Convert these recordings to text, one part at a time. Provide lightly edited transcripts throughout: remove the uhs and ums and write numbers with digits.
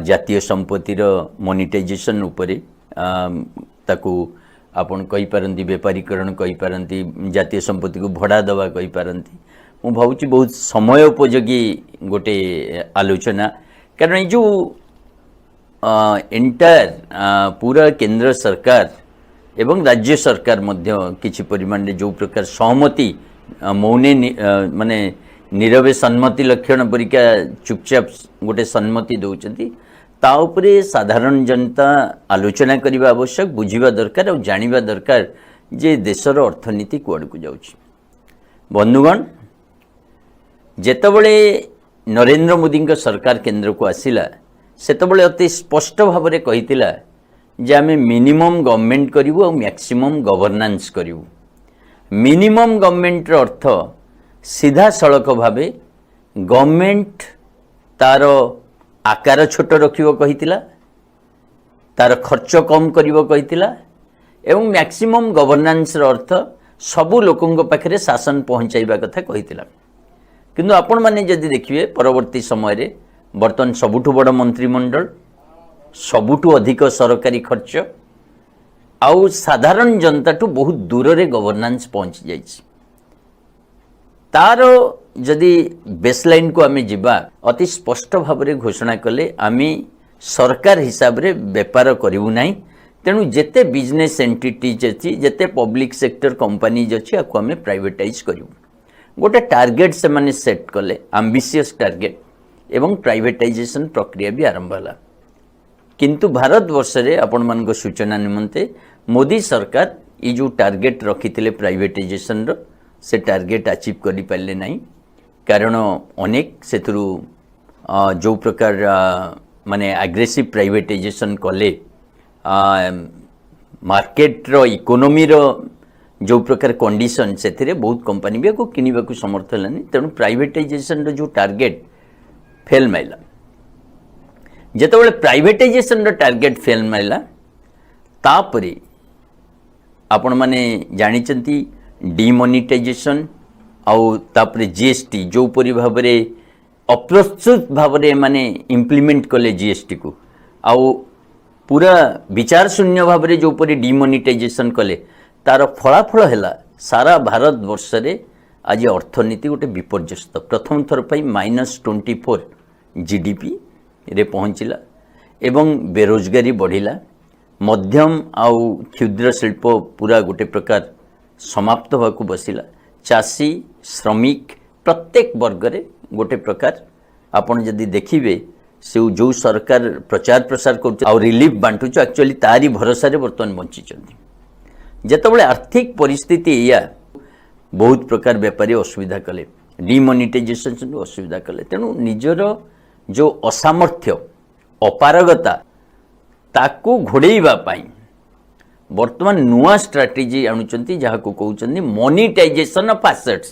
जातीय संपत्तिर मोनिटाइजेशन उपरे ताकू आपण कहि पारंती व्यापारीकरण कहि पारंती जातीय संपत्ति को भड़ा दवा कहि पारंती मु भावुची बहुत समय उपयोगी गोटे आलोचना कारण जो एंटायर पूरा केंद्र सरकार एवं राज्य सरकार मध्य किछि परिमाण रे जो प्रकार सहमति मौने माने नीरवे सम्मति लक्षण परिका चुपचाप गोटे सम्मति दौचंती ता उपरे साधारण जनता आलोचना करबा आवश्यक बुझिबा दरकार और जानिबा दरकार जे देशर अर्थनीति कुआड को जाउछि। बंधुगण जेतबळे नरेंद्र मोदी का सरकार केंद्र को आसिला सेतबळे अति स्पष्ट भाव में कहितिला जे आमे मिनिमम गवर्नमेंट करिवु और मैक्सिमम गवर्नेंस करिवु। मिनिमम गवर्नमेंट रो अर्थ सीधा सड़क भावे गवर्नमेंट तार आकार छोट रखिबो कहितिला तार खर्च कम करिवो कहितिला एवं मैक्सिमम गवर्नेंस रो अर्थ सबु लोकंग पाखरे शासन पहुंचाइबा कथा कहितिला। किंतु आपण माने जदि देखिबे परवर्ती समय रे बर्तन सबुठु बड़ मंत्रिमंडल सबुठु अधिक सरकारी खर्च आउ साधारण जनता टू बहुत दूर रे गवर्नेंस पहुंच जाइछि। तार जदि बेसलाइन को आमे जिबा अति स्पष्ट भाव में घोषणा कले आमे सरकार हिसाब रे व्यापार करिवु नाही तेणु जेते बिजनेस एंटिटीज अछि जेते पब्लिक सेक्टर कंपनीज अछि आको आमे प्राइवेटाइज करिवु। गोटे टार्गेट से माने सेट कले एम्बिशियस टार्गेट एवं प्राइवेटाइजेशन प्रक्रिया भी आरंभ होला। किंतु भारत वर्ष रे आपण मान सूचना निमंते मोदी सरकार ये जो टार्गेट रखिथिले प्राइवेटाइजेशन रो से टार्गेट अचीव करि पाले नाही कारण अनेक सेथुरु जो प्रकार माने एग्रेसिव प्राइवेटाइजेशन कले मार्केट रो इकोनॉमी रो जो प्रकार कंडीशन से बहुत कंपनी भी किनिबा को समर्थ हलानी तेणु प्राइवेटाइजेशन रो जो टार्गेट फेल माइला जेतबेले प्राइवेटाइजेशन रो टार्गेट फेल माइला तापरे आपण माने जानिचंती डिमोनिटाइजेशन आउ तापरे जीएसटी जो परि भाव रे अप्रस्तुत भाव रे माने इंप्लीमेंट कले जीएसटी को आउ पूरा विचार शून्य भाव रे जो परि डिमोनिटाइजेशन कले तार फलाफल हैला सारा भारत वर्ष रे आज अर्थनीति गोटे विपर्यस्त प्रथम थर पई -24 जीडीपी रे पहुंचला एवं बेरोजगारी बढ़िला मध्यम आउ क्षुद्र शिल्प पूरा गोटे प्रकार समाप्त होगा बसिला चाषी श्रमिक प्रत्येक वर्ग रे गोटे प्रकार आपण जदि देखिबे से जो सरकार प्रचार प्रसार कर रिलीफ बांटू एक्चुअली तारी भरोसा रे बर्तमान बंची जेतबेले आर्थिक परिस्थिति या बहुत प्रकार व्यापारी असुविधा कले डिमोनिटाइजेशन असुविधा कले तेणु निजर जो असामर्थ्य अपारगता ताकू घोड़ेइबा पाई वर्तमान नुआ स्ट्राटेजी आणुचंती जहा को कहउचंती मोनिटाइजेशन ऑफ एसेट्स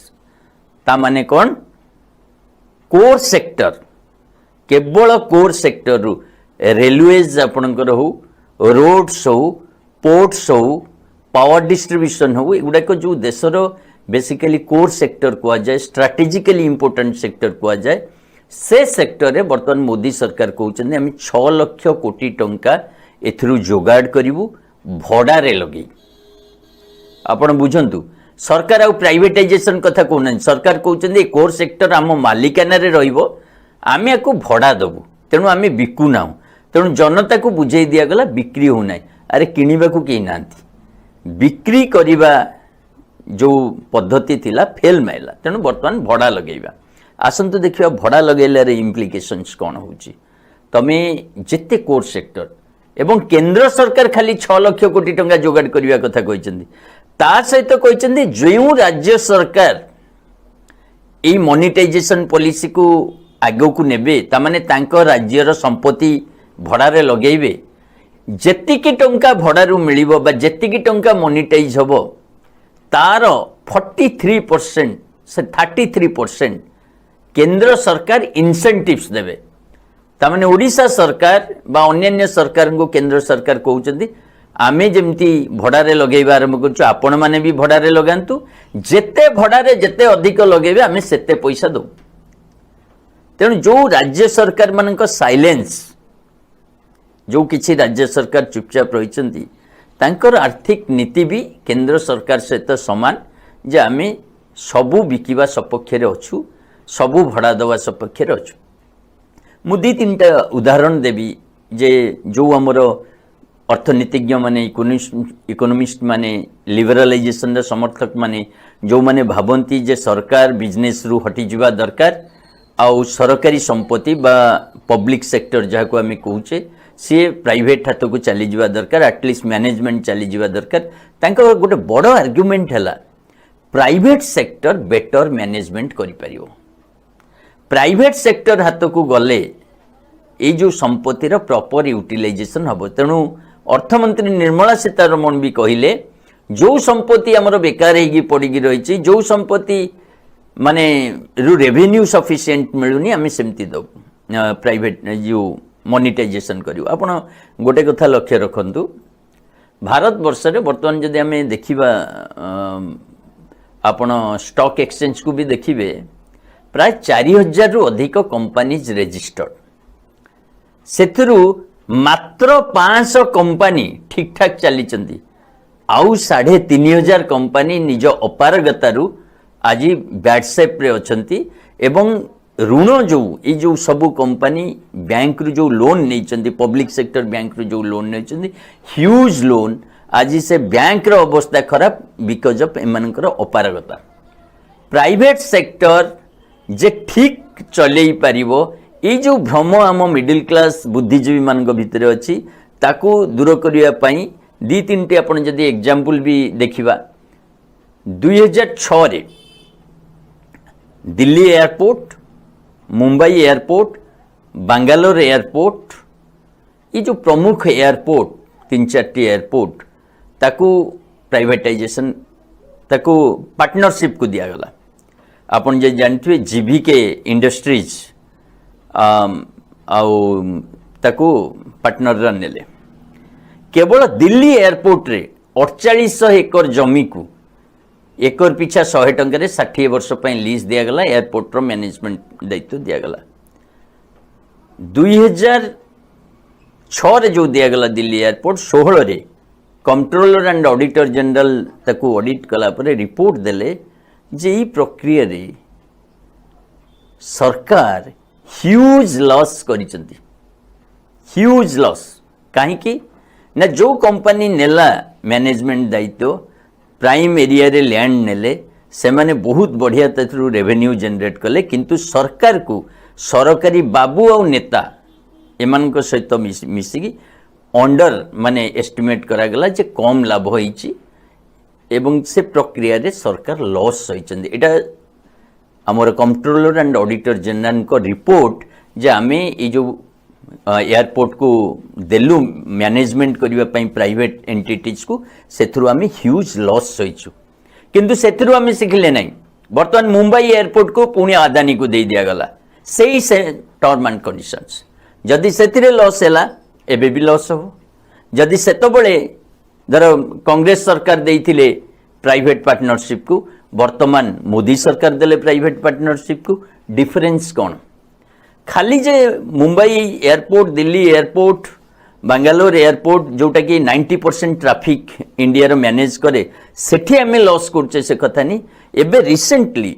ता माने कोन कोर सेक्टर केवल कोर सेक्टर रु रेलवेज आपणकर हो रोड्स हो पोर्ट्स हो पावर डिस्ट्रीब्यूशन हो एगुड़ा जो देशर बेसिकली कोर सेक्टर कह जाए स्ट्राटेजिकली इंपोर्टेंट सेक्टर कह जाए से सेक्टर रे वर्तमान मोदी सरकार कहउचंती हम 6 लाख कोटी टंका एथरु जोगाड़ करिवु भड़ा रे लगे आपण बुझंतु सरकार आ प्राइवेटाइजेशन कथा कहना सरकार कहउचंती कोर सेक्टर आम मालिकाना रे रहिबो आमे याको भड़ा दबु तेणु आमे बिकु ना तेणु जनता को बुझाई दिया गला बिक्री हो ना अरे किनिबा को केही नांती बिक्री करिबा जो पद्धति थिला फेल माइला तेणु वर्तमान भड़ा लगेइबा आसंतु देखिबा भड़ा लगेला रे इम्प्लिकेशंस कोन होउची तमे जेते कोर सेक्टर एवं केंद्र सरकार खाली 6 लाख कोटी टंका जोगाड़ करिबा कथा कहिसंती ता सहित कहिसंती जो राज्य सरकार ए मोनिटाइजेशन पॉलिसी को आगे को नेबे ता माने तांको राज्यर संपत्ति भड़ा रे लगेइबे जेतिकी टंका भड़ारू मिलिबो बा जेतिकी टंका मोनिटाइज होबो तार 43% से 33% केंद्र सरकार इंसेंटिव्स देबे तामाने ओडिशा सरकार बा अन्य सरकार को केंद्र सरकार कहउचंती आमे जेमती भड़ारे लगेइबा आरंभ करछु आपण माने भी भड़ारे लगांतु जेते भड़ारे जेते अधिक लगेबे आमे सेते पैसा दो तेणु जो राज्य सरकार मानक साइलेंस जो किसी राज्य सरकार चुपचाप रही तांकर आर्थिक नीति भी केंद्र सरकार सहित सामान जे आमे सबू बिकिबा सपक्ष अच्छु सबू भड़ा दवा सपक्ष अच्छु मु दी तीन टा उदाहरण देवी जे जो आमर अर्थनीतिज्ञ माने इकोनोमिस्ट माने लिबरालाइजेशन समर्थक माने जो माने भावंती जे सरकार बिजनेस रु हटि जिबा दरकार आउ सरकारी संपत्ति बा पब्लिक सेक्टर जहाँ को आम कहूचे सी प्राइवेट हाथ को चली जावा दरकार एटलिस्ट मैनेजमेंट चली जावा दरकार तांकर गोटे बड़ आर्गुमेंट है प्राइवेट सेक्टर बेटर मैनेजमेंट करि परियो प्राइवेट सेक्टर हाथ को गले ये जो संपत्तिर प्रॉपर यूटिलाइजेशन हम तेणु अर्थमंत्री निर्मला सीतारमण भी कहले जो संपत्ति आमर बेकार होगी पड़ी रही जो संपत्ति माने रु रेवेन्यू सफिशिएंट मिलूनी आम सेमती दबू प्राइवेट जो मोनिटाइजेशन करूँ आपण गोटे कथा लक्ष्य रखु भारत वर्ष रे बर्तमान जदि आम देखा आपण स्टॉक एक्सचेंज को भी देखिए प्राय 4000 रु अधिक कंपनीज रजिस्टर्ड से मात्र 500 कंपनी ठीक ठाक चली आउ 3500 कंपनी निज अपारगतारू आज बैडसेप रे अछंती एवं ऋण जो सबू कंपनी बैंक रु जो लोन नहीं पब्लिक सेक्टर बैंक रु जो लोन नहीं ह्यूज लोन आज से बैंक रो अवस्था खराब बिकॉज ऑफ एमानकर अपारगता प्राइवेट सेक्टर जे ठीक चलई पारिबो ये जो भ्रम आम मिडिल क्लास बुद्धिजीवी मान भितर अच्छी ताकू दूर करने दी तीन टी आपन जदि एग्जांपल भी देखिबा 2006 रे Delhi airport Mumbai airport Bangalore airport ये जो प्रमुख एयरपोर्ट 3-4 एयरपोर्ट ताकू प्राइवेटाइजेशन ताकू पार्टनरशिप को दिया गला आपन जे जानथिबे जीवीके इंडस्ट्रीज आउ ताकू पार्टनर नेले केवल दिल्ली एयरपोर्ट रे 4800 एकड़ जमी को एकर पिछा 100 टंका 60 वर्ष लीज दिगला एयरपोर्ट रो मैनेजमेंट दायित्व दिगला 2006 रे जो दिगला दिल्ली एयरपोर्ट 16 रे कंट्रोलर एंड ऑडिटर जनरल ताकू ऑडिट कला परे रिपोर्ट देले जे ई प्रक्रिया रे सरकार ह्यूज लॉस करिसंती ह्यूज लॉस काहे कि ना जो कंपनी नेला मैनेजमेंट दायित्व प्राइम एरिया रे लैंड नेले से माने बहुत बढ़िया तथ्रू रेवेन्यू जनरेट कले किंतु सरकार को सरकारी बाबू और नेता एमान को सहित मिसिकी अंडर माने एस्टिमेट करा गला जे कम लाभ होईची एवं से प्रक्रिया रे सरकार लॉस होईचंदी एटा हमर कंट्रोलर एंड ऑडिटर जनरल को रिपोर्ट जे आमे ए जो एयरपोर्ट को देलु मैनेजमेंट करबा पई प्राइवेट एंटिटीज को सेथरु आमे ह्यूज लॉस होइछु किंतु सेथरु आमे सिखले नै वर्तमान मुंबई एयरपोर्ट को पुणी अदानी को दे दिया गला सेही से टर्म एंड कंडीशंस जदि सेथिरे लॉस हैला एबे भी लॉस हो जदि सेतबळे धर कांग्रेस सरकार देइथिले प्राइवेट पार्टनरशिप को वर्तमान मोदी सरकार देले प्राइवेट पार्टनरशिप को डिफरेंस कौन खाली जे Mumbai airport Delhi airport Bangalore airport जोटा कि 90% ट्रैफिक इंडिया रो मैनेज करे सेठी आमे लॉस करछे से कथा नहीं एबे रिसेंटली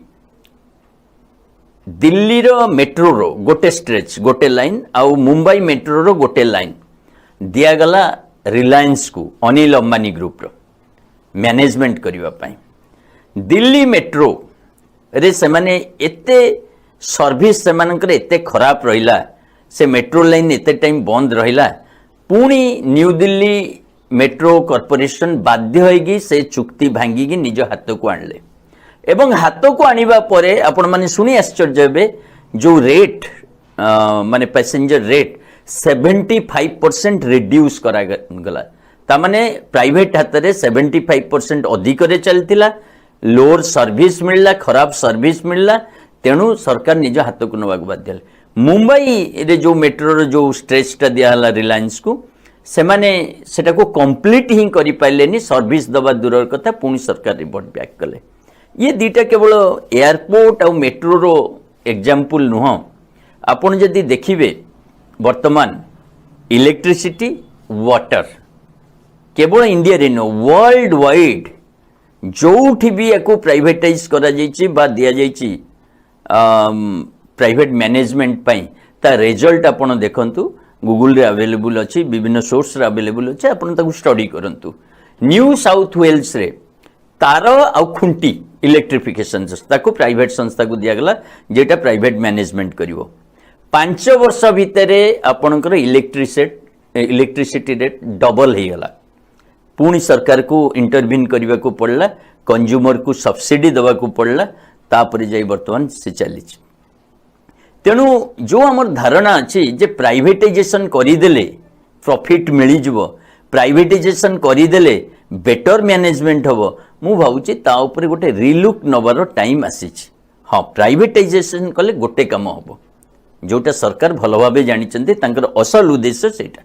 दिल्ली रो मेट्रो रो गोटे स्ट्रेच गोटे लाइन आउ मुंबई मेट्रो रो गोटे लाइन दिया गला रिलायंस को अनिल अंबानी ग्रुप रो मैनेजमेंट करबा पई दिल्ली मेट्रो रे से माने एते सर्विस से मानकर एते खराब रहिला से मेट्रो लाइन एते टाइम बंद रहिला पुणी न्यू दिल्ली मेट्रो कॉर्पोरेशन बाध्य होगी से चुक्ति भांगी निज हाथ को आणले एवं हाथ को आनिबा परे आपण माने सुनी आश्चर्य हेबे जो रेट माने पैसेंजर रेट 75% रिड्यूस करा गला ता माने प्राइवेट हाथ रे 75% अधिक रे चलतिला लोअर सर्विस मिलला खराब सर्विस मिलला तेणु सरकार निज हाथ को नवा बाध्य मुंबई रे जो मेट्रो रो जो स्ट्रेचटा दिया हला रिलायंस को से माने सेटा को कंप्लीट ही करि पाइलेनी सर्विस दबा दूर कथा पुणी सरकार रिपोर्ट बैक कले ये दीटा केवल एयरपोर्ट और मेट्रो रो एग्जांपल नुह आपण जदि देखिबे वर्तमान इलेक्ट्रिसिटी वाटर केवल इंडिया रे नो वर्ल्ड वाइड जोठी भी या प्राइवेटाइज करा जाइछि बा दिया जाइछि प्राइवेट मैनेजमेंट पाई ता रिजल्ट आपण देखंतु गूगल रे अवेलेबल अछि विभिन्न सोर्स रे अवेलेबल अछि आपण ताकू स्टडी करंतु न्यू साउथ वेल्स रे तार आ खुंटी इलेक्ट्रिफिकेशन ताकू प्राइवेट संस्था को दिया गला जेटा प्राइवेट मैनेजमेंट करिवो 5 वर्ष भितरे आपणकर इलेक्ट्रिसिटी रेट डबल हो गला पुणी सरकार को इंटरवीन करने को पड़ला कंज्यूमर को सब्सिडी दवा को पड़ला तापर जाई वर्तमान से चली तेणु जो आमर धारणा अच्छी जे प्राइवेटाइजेशन करदेले प्रॉफिट मिल जीवो प्राइवेटाइजेशन करदेले बेटर मैनेजमेंट हम मु भावुची ता ऊपर गोटे रिलुक नबार टाइम आसी हाँ प्राइवेटाइजेशन कले गोटे काम हम जोटा सरकार भल भाव जानी असल उद्देश्य सेटा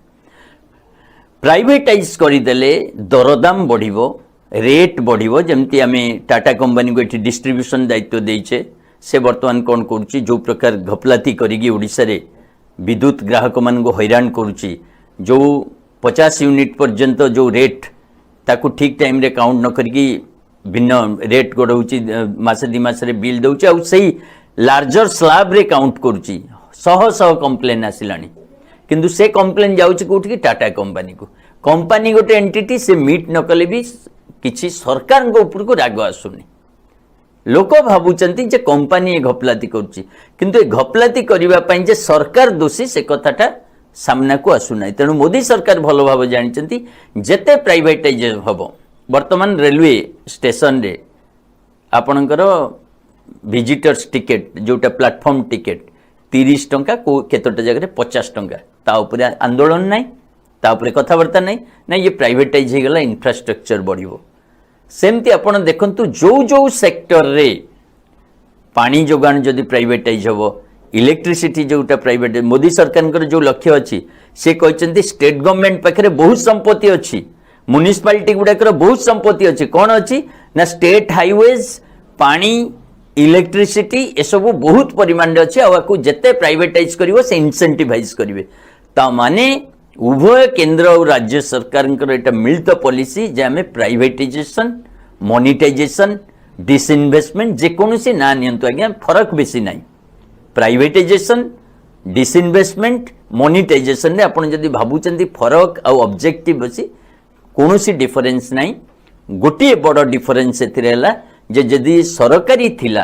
प्राइवेटाइज करदेले दरदाम बढ़िबो रेट बढ़िबो जमती आमे टाटा कंपनी को एठी डिस्ट्रीब्यूशन दायित्व देइछे से वर्तमान कौन करुच्ची जो प्रकार घपलाती करिगी ओडिशा रे विद्युत ग्राहक मान को हैरान करुच्ची जो 50 यूनिट पर्यंत जो रेट ताकू ठीक टाइम रे काउंट न करिकी भिन्न रेट गड़ौची मासे दि मासे बिल दउची आ सही लार्जर स्लैब रे काउंट करुच्ची शह शह कंप्लेन आसिलानी किंतु से कंप्लेन जाउची कोठी टाटा कंपनी को कंपनी गोटे एंटिटी से मीट न कले भी किछि सरकार को ऊपर को राग आसुनी लोक भावुचंती जे कंपनी घपलाती करुच्ची किंतु ए घपलाती करिवा पई जे सरकार दोषी से कथाटा सामना को आसुना तेणु मोदी सरकार भल भाव जानी जेते प्राइवेटाइज हम वर्तमान रेलवे स्टेशन रे आपणकर विजिटर्स टिकेट जोटा प्लाटफॉर्म टिकेट 30 टंका को केतोटा जगह 50 टंका ता ऊपर आंदोलन नहीं ता ऊपर कथबार्ता नहीं ना ये प्राइवेटाइज हो गला इंफ्रास्ट्रक्चर बढ़िबो सेमती आपण देखंतु जो जो सेक्टर रे पानी जोगान जदि प्राइवेटाइज हो इलेक्ट्रिसिटी जोटा प्राइवेट मोदी सरकार जो लक्ष्य अच्छी से कहते स्टेट गवर्नमेंट पाखे बहुत संपत्ति अच्छी म्युनिसिपालिटी गुड़ाकर बहुत संपत्ति अच्छी कौन अच्छी ना स्टेट हाईवेज पानी इलेक्ट्रिसिटी ये सब बहुत परिमाण अच्छी आपको जिते प्राइवेटाइज करिवो से इंसेंटिवाइज करेंगे ता माने उभय केंद्र और राज्य सरकार एटा मिलित पॉलिसी जे आमे प्राइवेटाइजेशन मोनिटाइजेशन डिसइनवेस्टमेंट जेकोसी ना नियंतु आज्ञा फरक बेसी नहीं प्राइवेटाइजेशन डिसइनवेस्टमेंट मोनिटाइजेशन रे आपण जदि भाबुचंती फरक आ ऑब्जेक्टिव अछि कोनोसी डिफरेंस नहीं गोटे बड़ डिफरेंस एथिरेला जे जदि सरकारी थिला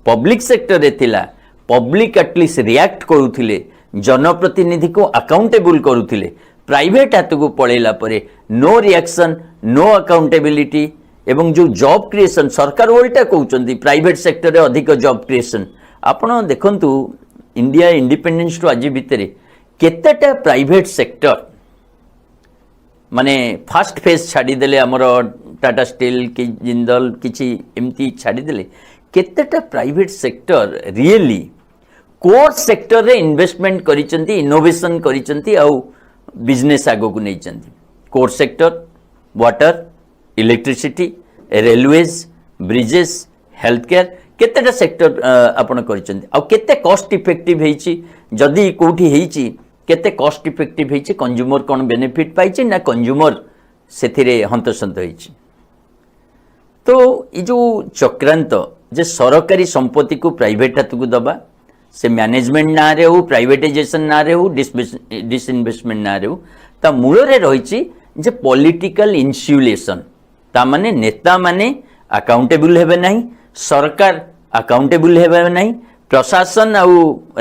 पब्लिक सेक्टर रे थिला पब्लिक एटलिस्ट रिएक्ट करूथिले जनप्रतिनिधि को अकाउंटेबल करूथिले प्राइवेट हाथ को पड़ेला परे नो रिएक्शन नो अकाउंटेबिलिटी एवं जो जॉब क्रिएशन सरकार ओल्टा कहउचंती प्राइवेट सेक्टर रे अधिक जॉब क्रिएशन आपण देखंतु इंडिया इंडिपेंडेंस टू आज भितर केतेटा प्राइवेट सेक्टर माने फास्ट फेज छाड़ी देले हमर टाटा स्टील कि जिंदल किछि एमती छाड़ी देले केतेटा private sector really core sector रे इन्वेस्टमेंट करिसंती इनोवेशन करिसंती आ बिजनेस आगो को नैचंती core sector water electricity railways bridges health care केतेटा सेक्टर आपण करिसंती आ केते कॉस्ट इफेक्टिव हेची जदी कोठी हेची केते कॉस्ट इफेक्टिव हेची कंज्यूमर कोन बेनिफिट पाइची ना कंज्यूमर सेथिरे हंतसंत हेची तो ये जो चक्रांत जे सरकारी संपत्ति को प्राइवेट हाथ को दबा से मैनेजमेंट ना रे हो प्राइवेटाइजेशन ना रे हो डिसइनवेस्टमेंट ना रे हो ता मूल रे रहिची जे पॉलिटिकल इंसुलेशन ता माने नेता माने अकाउंटेबल हेबे नहीं सरकार अकाउंटेबल हेबे नहीं प्रशासन आ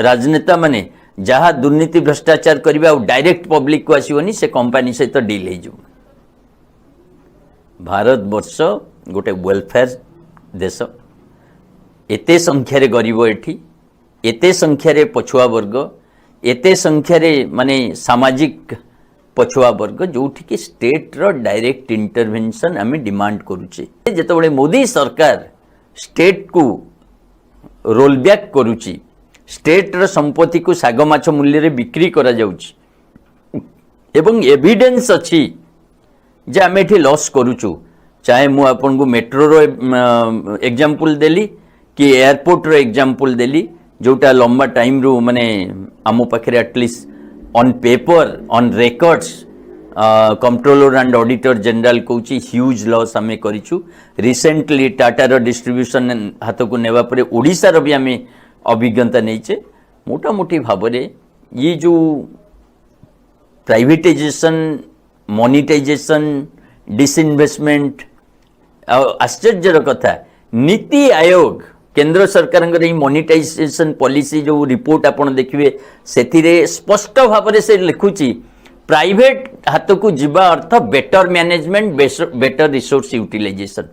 राजनेता माने जहाँ दुर्नीति भ्रष्टाचार करिबा आ डायरेक्ट पब्लिक को आसीबनी से कंपनी सहित डील हे जो भारत वर्ष गोटे वेलफेयर देश एते संख्यारे गरीब एठी एते संख्यारे पछुआ वर्ग एते संख्यारे माने सामाजिक पछुआ वर्ग जोठी कि स्टेट रो डायरेक्ट इंटरवेंशन आमे डिमांड करूचे जेतबळे मोदी सरकार स्टेट को रोल बैक करूची स्टेट रो संपत्ति को साग माछ मूल्य रे बिक्री करा जाउची एवं एविडेंस अछि जे आमे एठी लॉस करूचु चाहे मु आपन को मेट्रो रो एग्जांपल देली कि एयरपोर्ट रो एग्जांपल देली जोटा लंबा टाइम रू माने आमो पाखरे at least on paper on records controller and auditor general कहूँ ह्यूज लॉस आम करूँ रिसेंटली टाटार डिस्ट्रीब्यूशन हाथ को नेवा परे ओडिशार भी आम अभिज्ञता नहींचे मोटामोटी भाव में ये जो प्राइवेटाइजेशन मोनिटाइजेशन डिसइन्वेस्टमेंट आश्चर्यर कथा नीति आयोग केंद्र सरकार मोनिटाइजेशन पॉलिसी जो रिपोर्ट आपन देखिए से स्पष्ट भाव से लिखुची प्राइवेट हाथ को जीवा अर्थ better management better resource utilization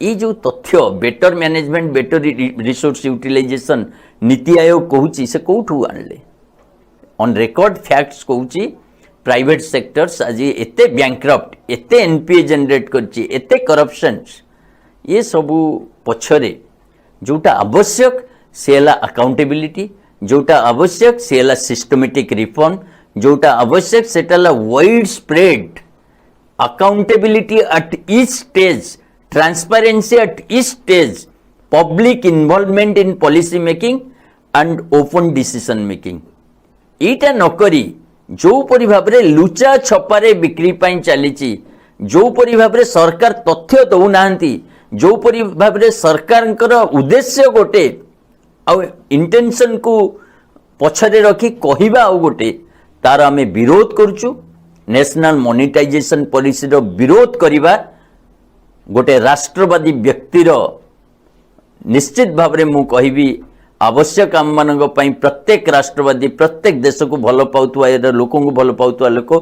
ये जो तथ्य better management better resource utilization NITI Aayog कहूँ से कौटू आणले ऑन रेकर्ड फैक्ट्स कहूँ प्राइवेट सेक्टर्स आज एते बैंक्रप्ट एते एनपीए जनरेट करछि एते करप्शन्स ये सबू पछरे जोटा आवश्यक से अकाउंटेबिलिटी जोटा आवश्यक से सिस्टमेटिक रिफॉर्म जोटा आवश्यक सेटा wide spread accountability at each stage transparency at each stage public involvement in policy making and open decision making ईटा नकरी जो परि भाव में लुचा छपारे बिक्री चली जो परि भाव में सरकार तथ्य दौना जो परि भाव में सरकार उद्देश्य गोटे इंटेंशन को पछरे रखी कहवा गोटे तार आम विरोध करुचु नेशनल मोनिटाइजेशन पॉलिसी विरोध करवा गोटे राष्ट्रवादी व्यक्तिर निश्चित भाव में मु कहबी आवश्यक आम मान प्रत्येक राष्ट्रवादी प्रत्येक देश को भल पाउथुवा लोक को भल पाउथुवा लोक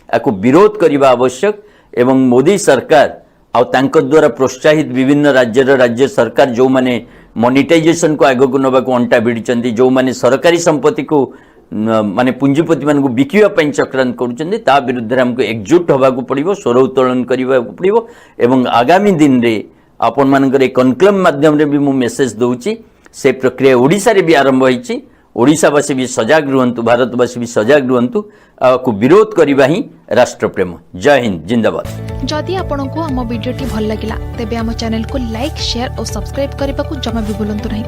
या विरोध करने आवश्यक एवं मोदी सरकार आउ द्वारा प्रोत्साहित विभिन्न राज्य सरकार जो माने मोनिटाइजेशन को आगक नवाक अंटा भिड़ी जो माने सरकारी संपत्ति को माने पुंजीपति मान बिकिवा चक्रांत कर विरुद्ध हमको एकजुट होगाक पड़ो स्वर उत्तोलन करने पड़ो एवं आगामी दिन में आपण मानकर कनक्लेव माध्यम भी मु मेसेज दूची से प्रक्रिया ओडिशा रे भी आरंभ होईची ओडिशावासी भी सजग रुहंतु भारतवासी भी सजग रुहंतु को विरोध करबा ही राष्ट्रप्रेम। जय हिंद जिंदाबाद। जदि आपंक आम भिडी भल लगा तेब आम चैनल को लाइक शेयर और सब्सक्राइब करने को जमा भी भूलु नहीं।